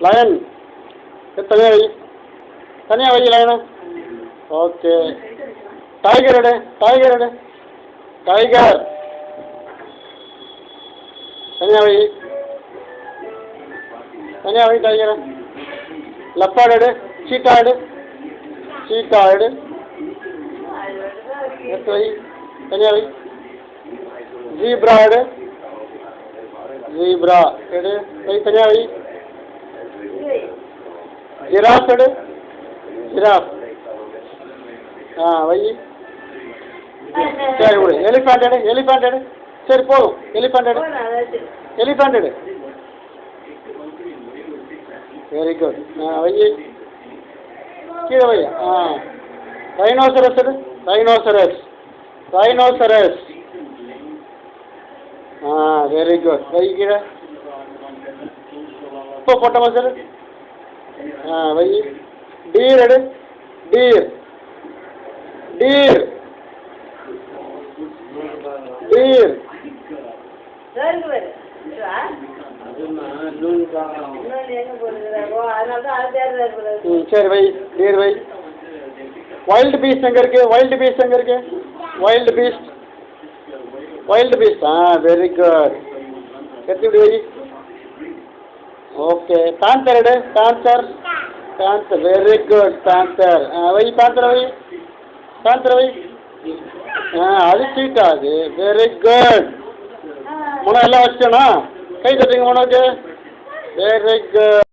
Line தனியாக வை, தனியாக வை line. Okay. Tiger எடு, டைகர் எடு, டைகர் தனியாக வை, தனியாக வை டைகரை. லெப்பர்டு எடு, சீட்டா எடு, சீட்டா எடு, எடுத்து வை, தனியாக வை. ஜீப்ரா எடு, ஜீப்ரா எடு, வை தனியாக வை. ஜிராஃப் எடு, ஜிராஃப் வை. சரி விடு. எலிஃபண்ட் எடு, எலிஃபண்ட் எடு. சரி போதும், எலிஃபண்ட் எடு, எலிஃபண்ட் எடு. Very good. வை, கீழே வை. ரைனோசரஸ் எடு, ரைனோசரஸ், ரைனோசரஸ். Very good. வை கீழே. இப்போ போட்ட மசரு. வை. டீர் எடு, டீர், டீர், டீர். சரி வை, டீர் வை. வைல்டு பீஸ்ட் எங்கே இருக்கு? வைல்டு பீஸ்ட் எங்கே இருக்கு? Wildebeest, wildebeest. Very good. எடுத்து வை. ஓகே. பேந்தர் எடு, panther, panther. Very good. Panther வை, பேந்தர் வை, பேந்தர் வை. அது சீட்டா அது. Very good. முனை எல்லாம் வச்சிட்டேனா? கை தட்டுங்க முனைக்கு. Very good.